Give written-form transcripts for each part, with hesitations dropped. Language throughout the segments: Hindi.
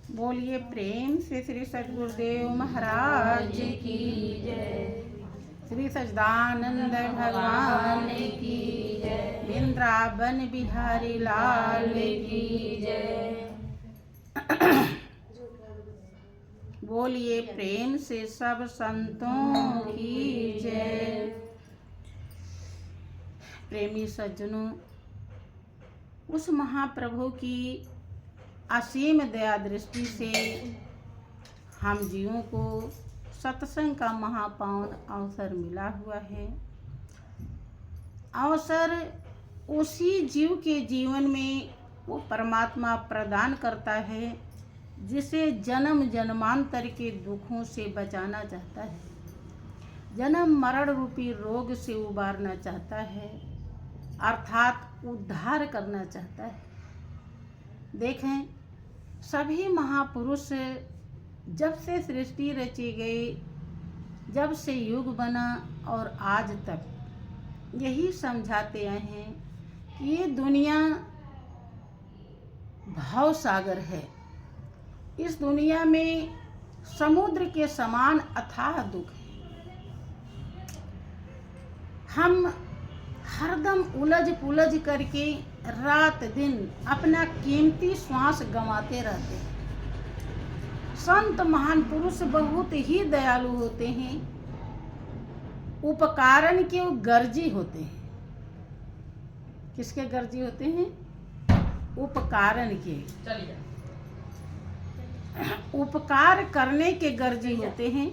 बोलिए प्रेम से श्री सद्गुरुदेव महाराज की जय। श्री सच्चिदानंद भगवान की जय। वृंदावन बिहारी लाल की जय। बोलिए प्रेम से सब संतों की जय। प्रेमी सज्जनों, उस महाप्रभु की असीम दया दृष्टि से हम जीवों को सत्संग का महापावन अवसर मिला हुआ है। अवसर उसी जीव के जीवन में वो परमात्मा प्रदान करता है जिसे जन्म जन्मांतर के दुखों से बचाना चाहता है, जन्म मरण रूपी रोग से उबारना चाहता है, अर्थात उद्धार करना चाहता है। देखें, सभी महापुरुष जब से सृष्टि रची गई, जब से युग बना और आज तक यही समझाते आए हैं कि ये दुनिया भव सागर है। इस दुनिया में समुद्र के समान अथाह दुख है। हम हरदम उलझ पुलझ करके रात दिन अपना कीमती श्वास गंवाते रहते हैं। संत महान पुरुष बहुत ही दयालु होते हैं, उपकारण के वो गर्जी होते हैं। किसके गर्जी होते हैं? उपकारण के, उपकार करने के गर्जी होते हैं।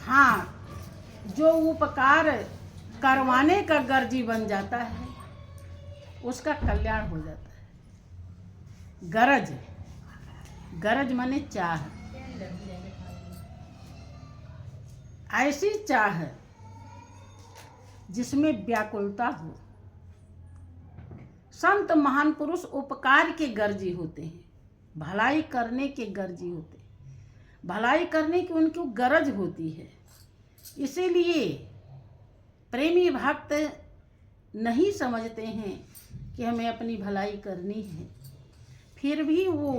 हाँ, जो उपकार करवाने का गर्जी बन जाता है उसका कल्याण हो जाता है। गरज, गरज माने चाह, ऐसी चाह जिसमें व्याकुलता हो। संत महान पुरुष उपकार के गर्जी होते हैं, भलाई करने के गर्जी होते हैं, भलाई करने की उनकी गरज होती है। इसीलिए प्रेमी भक्त नहीं समझते हैं कि हमें अपनी भलाई करनी है, फिर भी वो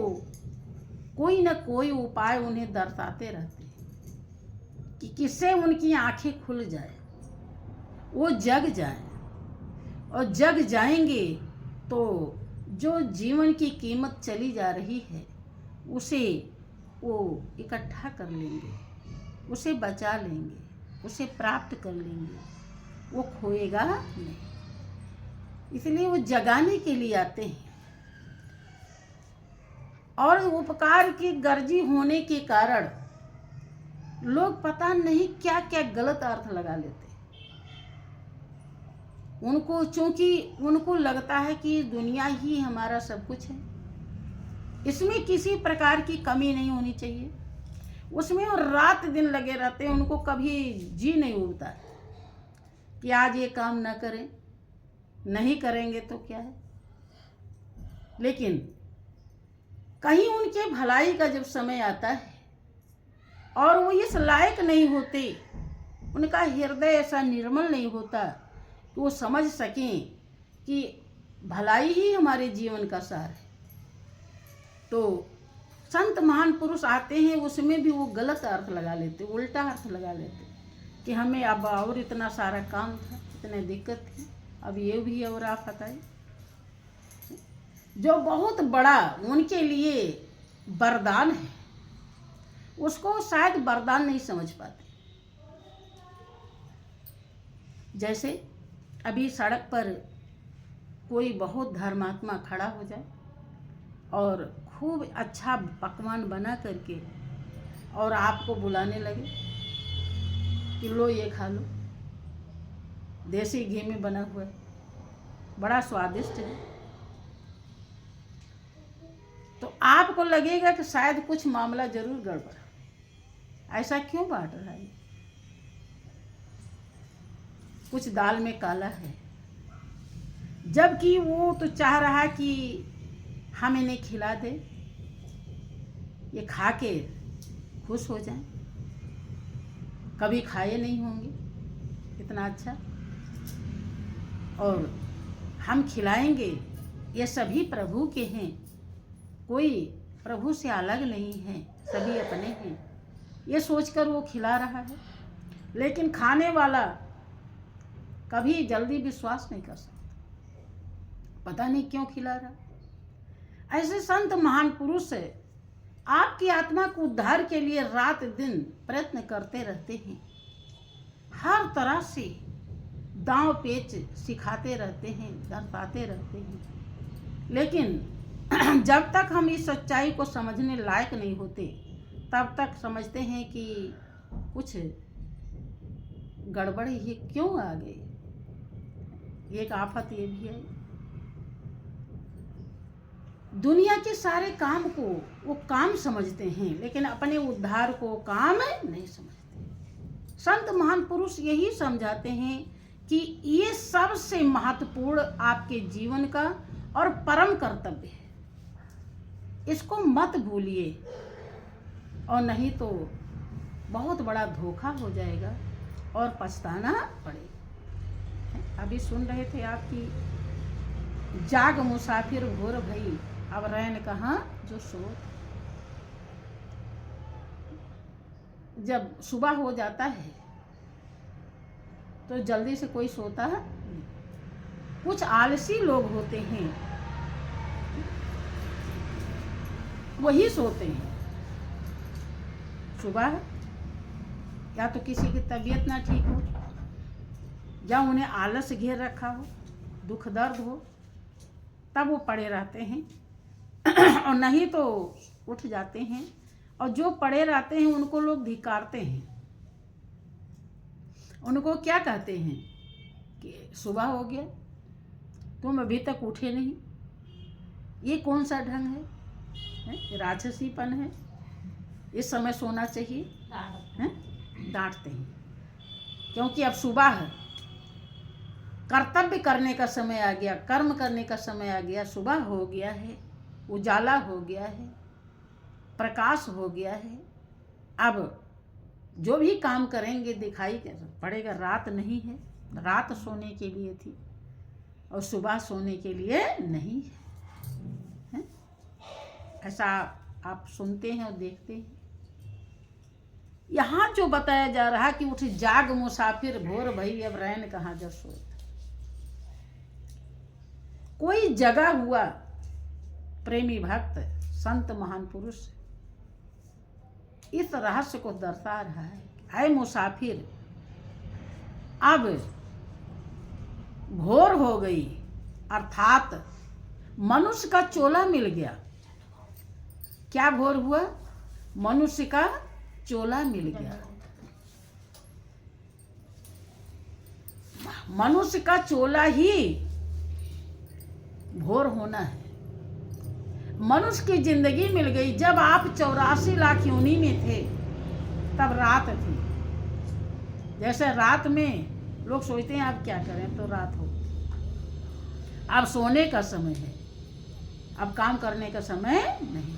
कोई न कोई उपाय उन्हें दर्शाते रहते हैं कि किससे उनकी आंखें खुल जाए, वो जग जाए। और जग जाएंगे तो जो जीवन की कीमत चली जा रही है उसे वो इकट्ठा कर लेंगे, उसे बचा लेंगे, उसे प्राप्त कर लेंगे, वो खोएगा नहीं। इसलिए वो जगाने के लिए आते हैं। और उपकार की गर्जी होने के कारण लोग पता नहीं क्या क्या गलत अर्थ लगा लेते हैं। उनको, चूंकि उनको लगता है कि दुनिया ही हमारा सब कुछ है, इसमें किसी प्रकार की कमी नहीं होनी चाहिए, उसमें वो रात दिन लगे रहते हैं। उनको कभी जी नहीं उठता कि आज ये काम ना करें, नहीं करेंगे तो क्या है। लेकिन कहीं उनके भलाई का जब समय आता है और वो इस लायक नहीं होते, उनका हृदय ऐसा निर्मल नहीं होता कि वो समझ सकें कि भलाई ही हमारे जीवन का सार है, तो संत महान पुरुष आते हैं, उसमें भी वो गलत अर्थ लगा लेते, उल्टा अर्थ लगा लेते कि हमें अब और इतना सारा काम था, इतनी दिक्कत थी, अब ये भी और आफत आई। जो बहुत बड़ा उनके लिए वरदान है उसको शायद वरदान नहीं समझ पाते। जैसे अभी सड़क पर कोई बहुत धर्मात्मा खड़ा हो जाए और खूब अच्छा पकवान बना करके और आपको बुलाने लगे कि लो ये खा लो, देसी घी में बना हुआ है, बड़ा स्वादिष्ट है, तो आपको लगेगा कि शायद कुछ मामला जरूर गड़बड़ है। ऐसा क्यों बांट रहा है? कुछ दाल में काला है, जबकि वो तो चाह रहा कि हम इन्हें खिला दे, ये खा के खुश हो जाएं। कभी खाए नहीं होंगे, कितना अच्छा। और हम खिलाएंगे, ये सभी प्रभु के हैं, कोई प्रभु से अलग नहीं है, सभी अपने हैं, ये सोचकर वो खिला रहा है। लेकिन खाने वाला कभी जल्दी विश्वास नहीं कर सकता, पता नहीं क्यों खिला रहा। ऐसे संत महान पुरुष आपकी आत्मा को उद्धार के लिए रात दिन प्रयत्न करते रहते हैं, हर तरह से दांव पेच सिखाते रहते हैं, दर्शाते रहते हैं। लेकिन जब तक हम इस सच्चाई को समझने लायक नहीं होते, तब तक समझते हैं कि कुछ गड़बड़ ये क्यों आ गई। एक आफत ये भी है, दुनिया के सारे काम को वो काम समझते हैं, लेकिन अपने उद्धार को काम नहीं समझते। संत महान पुरुष यही समझाते हैं कि ये सबसे महत्वपूर्ण आपके जीवन का और परम कर्तव्य है, इसको मत भूलिए, और नहीं तो बहुत बड़ा धोखा हो जाएगा और पछताना पड़ेगा। अभी सुन रहे थे आपकी जाग मुसाफिर भोर भई, अब रैन कहाँ जो सोत। जब सुबह हो जाता है तो जल्दी से कोई सोता है नहीं। कुछ आलसी लोग होते हैं, वही सोते हैं सुबह, या तो किसी की तबीयत ना ठीक हो, या उन्हें आलस घेर रखा हो, दुख दर्द हो, तब वो पड़े रहते हैं और नहीं तो उठ जाते हैं। और जो पड़े रहते हैं उनको लोग धिक्कारते हैं, उनको क्या कहते हैं कि सुबह हो गया, तुम अभी तक उठे नहीं, ये कौन सा ढंग है? राक्षसीपन है, इस समय सोना चाहिए, डांटते हैं। क्योंकि अब सुबह है, कर्तव्य करने का समय आ गया, कर्म करने का समय आ गया, सुबह हो गया है, उजाला हो गया है, प्रकाश हो गया है। अब जो भी काम करेंगे दिखाई पड़ेगा, रात नहीं है, रात सोने के लिए थी और सुबह सोने के लिए नहीं है। ऐसा आप सुनते हैं और देखते हैं। यहाँ जो बताया जा रहा है कि उठ जाग मुसाफिर भोर भई, अब रैन कहाँ जो सोत। कोई जगा हुआ प्रेमी भक्त संत महान पुरुष इस रहस्य को दर्शा रहा है। ऐ मुसाफिर, अब भोर हो गई, अर्थात मनुष्य का चोला मिल गया। क्या भोर हुआ? मनुष्य का चोला मिल गया। मनुष्य का चोला ही भोर होना है। मनुष्य की जिंदगी मिल गई। जब आप 84 लाख योनि में थे तब रात थी। जैसे रात में लोग सोचते हैं आप क्या करें, तो रात हो, अब सोने का समय है, अब काम करने का समय नहीं।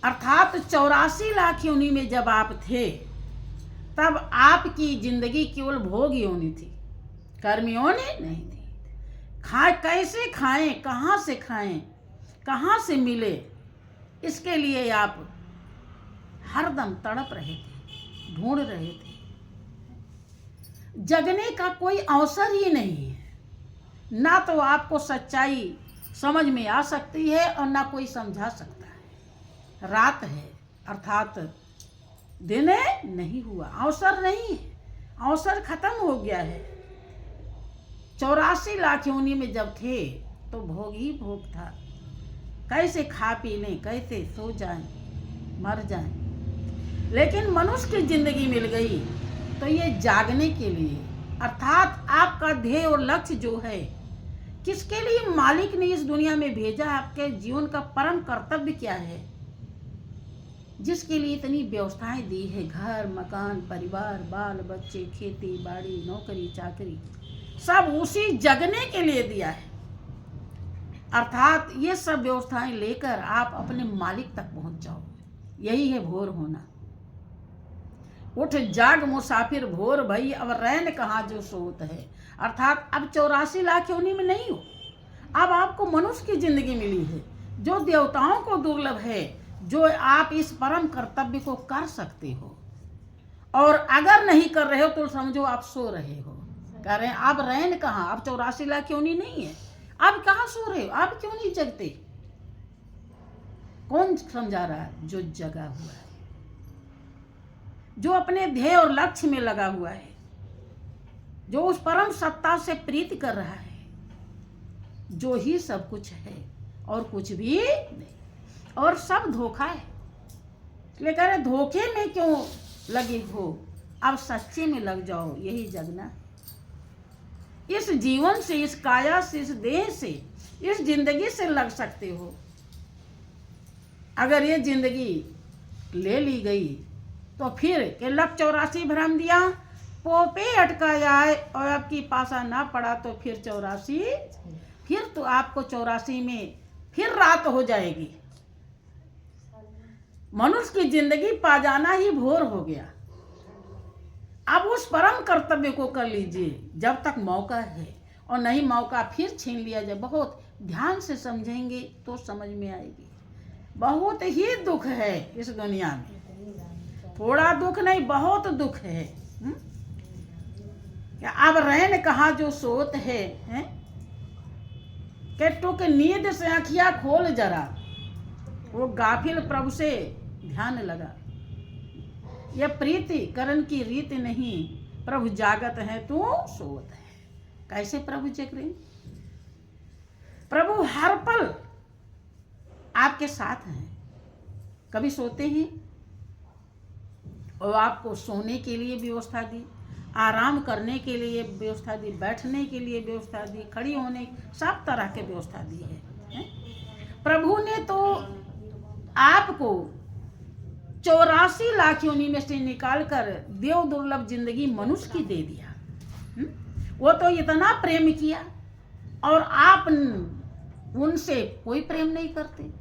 अर्थात 84 लाख योनि में जब आप थे तब आपकी जिंदगी केवल भोग योनि थी, कर्म योनि नहीं थी। कैसे खाएं, कहाँ से खाएं, कहाँ से मिले, इसके लिए आप हरदम तड़प रहे थे, ढूंढ रहे थे। जगने का कोई अवसर ही नहीं है। ना तो आपको सच्चाई समझ में आ सकती है और ना कोई समझा सकता है। रात है, अर्थात दिन नहीं हुआ, अवसर नहीं है, अवसर खत्म हो गया है। 84 लाख योनि में जब थे तो भोग ही भोग था। कैसे खा पी लें, कैसे सो जाएं, मर जाएं। लेकिन मनुष्य की जिंदगी मिल गई तो ये जागने के लिए, अर्थात आपका ध्येय और लक्ष्य जो है, किसके लिए मालिक ने इस दुनिया में भेजा, आपके जीवन का परम कर्तव्य क्या है, जिसके लिए इतनी व्यवस्थाएं दी है, घर मकान परिवार बाल बच्चे खेती बाड़ी नौकरी चाकरी, सब उसी जगने के लिए दिया है। अर्थात ये सब व्यवस्थाएं लेकर आप अपने मालिक तक पहुंच जाओ, यही है भोर होना। उठ जाग मुसाफिर भोर भई, अब रैन कहाँ जो सोत है। अर्थात अब 84 लाख योनि में नहीं हो, अब आपको मनुष्य की जिंदगी मिली है जो देवताओं को दुर्लभ है, जो आप इस परम कर्तव्य को कर सकते हो। और अगर नहीं कर रहे हो तो समझो आप सो रहे हो। कह रहे हैं आप रैन कहाँ, अब 84 लाख योनि नहीं है, आप कहाँ सो रहे हो, आप क्यों नहीं जगते। कौन समझा रहा है? जो जगा हुआ है, जो अपने ध्येय और लक्ष्य में लगा हुआ है, जो उस परम सत्ता से प्रीति कर रहा है, जो ही सब कुछ है और कुछ भी नहीं, और सब धोखा है। इसलिए कह रहे धोखे में क्यों लगे हो, अब सच्चे में लग जाओ, यही जगना। इस जीवन से, इस काया से, इस देह से, इस जिंदगी से लग सकते हो। अगर ये जिंदगी ले ली गई तो फिर के लक 84 भ्रम दिया पोपे अटका जाए और आपकी पासा ना पड़ा तो फिर 84, फिर तो आपको 84 में फिर रात हो जाएगी। मनुष्य की जिंदगी पा जाना ही भोर हो गया। अब उस परम कर्तव्य को कर लीजिए जब तक मौका है, और नहीं मौका फिर छीन लिया जाए। बहुत ध्यान से समझेंगे तो समझ में आएगी। बहुत ही दुख है इस दुनिया में, थोड़ा दुख नहीं, बहुत दुख है। अब रैन कहाँ जो सोत है, केटो के नींद से आँखियाँ खोल जरा, वो गाफिल प्रभु से ध्यान लगा। यह प्रीति करण की रीत नहीं, प्रभु जागत है तू सोत है। कैसे प्रभु जग रहे? प्रभु हर पल आपके साथ हैं। कभी सोते हैं और आपको सोने के लिए व्यवस्था दी, आराम करने के लिए व्यवस्था दी, बैठने के लिए व्यवस्था दी, खड़ी होने, सब तरह के व्यवस्था दी है। प्रभु ने तो आपको 84 लाख योनि में से निकाल कर देव दुर्लभ जिंदगी मनुष्य की दे दिया। वो तो इतना प्रेम किया और आप उनसे कोई प्रेम नहीं करते।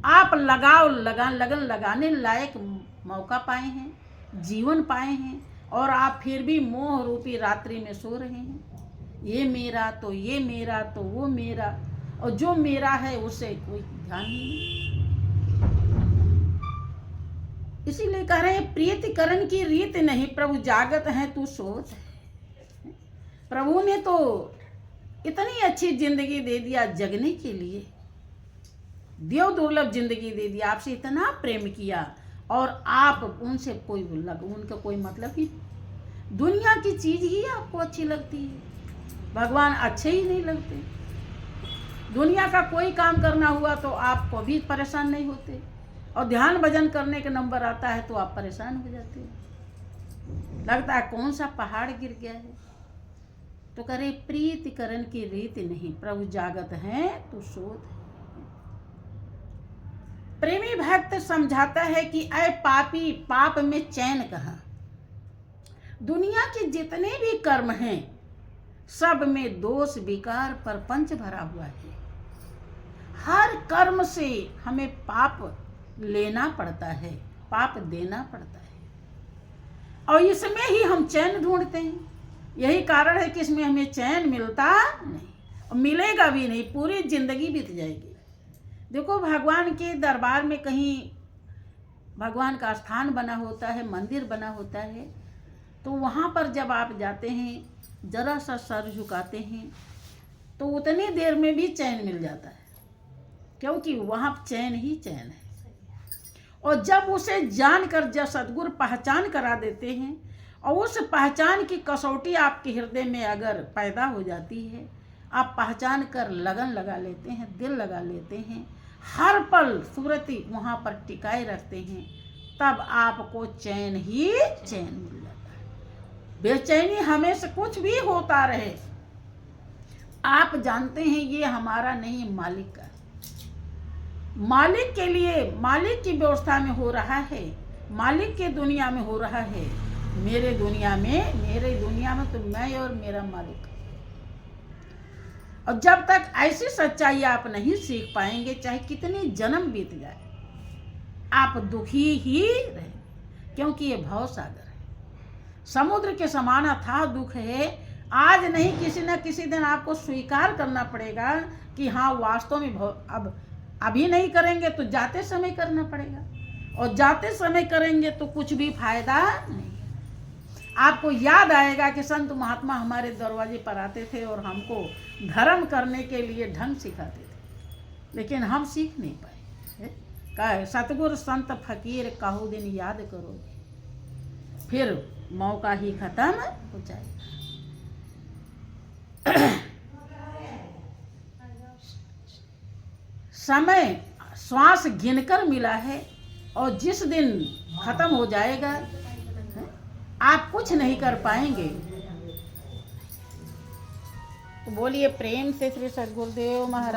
आप लगन लगाने लायक मौका पाए हैं, जीवन पाए हैं, और आप फिर भी मोह रूपी रात्रि में सो रहे हैं। ये मेरा तो ये मेरा तो वो मेरा, और जो मेरा है उससे कोई ध्यान नहीं। इसीलिए कह रहे हैं प्रीतिकरण की रीत नहीं, प्रभु जागत है तू सोच है। प्रभु ने तो इतनी अच्छी जिंदगी दे दिया जगने के लिए, देव दुर्लभ जिंदगी दे दिया, आपसे इतना प्रेम किया, और आप उनसे उनका कोई मतलब ही, दुनिया की चीज ही आपको अच्छी लगती है, भगवान अच्छे ही नहीं लगते। दुनिया का कोई काम करना हुआ तो आप कभी परेशान नहीं होते, और ध्यान भजन करने का नंबर आता है तो आप परेशान हो जाते हैं, लगता है कौन सा पहाड़ गिर गया है। तो करे प्रीतिकरण की रीत नहीं, प्रभु जागत है तो सोत है। प्रेमी भक्त समझाता है कि ऐ पापी, पाप में चैन कहाँ। दुनिया के जितने भी कर्म हैं सब में दोष विकार परपंच भरा हुआ है। हर कर्म से हमें पाप लेना पड़ता है, पाप देना पड़ता है, और इसमें ही हम चैन ढूंढते हैं। यही कारण है कि इसमें हमें चैन मिलता नहीं, और मिलेगा भी नहीं, पूरी जिंदगी बीत जाएगी। देखो भगवान के दरबार में कहीं भगवान का स्थान बना होता है, मंदिर बना होता है, तो वहाँ पर जब आप जाते हैं, जरा सा सर झुकाते हैं तो उतनी देर में भी चैन मिल जाता है, क्योंकि वहाँ चैन ही चैन है। और जब उसे जानकर, जब सद्गुरु पहचान करा देते हैं, और उस पहचान की कसौटी आपके हृदय में अगर पैदा हो जाती है, आप पहचान कर लगन लगा लेते हैं, दिल लगा लेते हैं, हर पल सूरती वहाँ पर टिकाए रखते हैं, तब आपको चैन ही चैन मिल जाता है। बेचैनी हमें से कुछ भी होता रहे, आप जानते हैं ये हमारा नहीं, मालिक का। मालिक के लिए, मालिक की व्यवस्था में हो रहा है, मालिक के दुनिया में हो रहा है। मेरे दुनिया में तो मैं और मेरा मालिक। और जब तक ऐसी सच्चाई आप नहीं सीख पाएंगे, चाहे कितने जन्म बीत जाए, आप दुखी ही रहेंगे, क्योंकि ये भव सागर है। समुद्र के समान अथाह दुख है। आज नहीं, किसी न किसी दिन आपको स्वीकार करना पड़ेगा कि हाँ वास्तव में अब अभी नहीं करेंगे तो जाते समय करना पड़ेगा, और जाते समय करेंगे तो कुछ भी फायदा नहीं। आपको याद आएगा कि संत महात्मा हमारे दरवाजे पर आते थे और हमको धर्म करने के लिए ढंग सिखाते थे, लेकिन हम सीख नहीं पाए। कहे सतगुरु संत फकीर कहू दिन याद करोगे, फिर मौका ही खत्म हो जाएगा। समय श्वास गिनकर मिला है, और जिस दिन खत्म हो जाएगा आप कुछ नहीं कर पाएंगे। तो बोलिए प्रेम से श्री सद्गुरुदेव महाराज।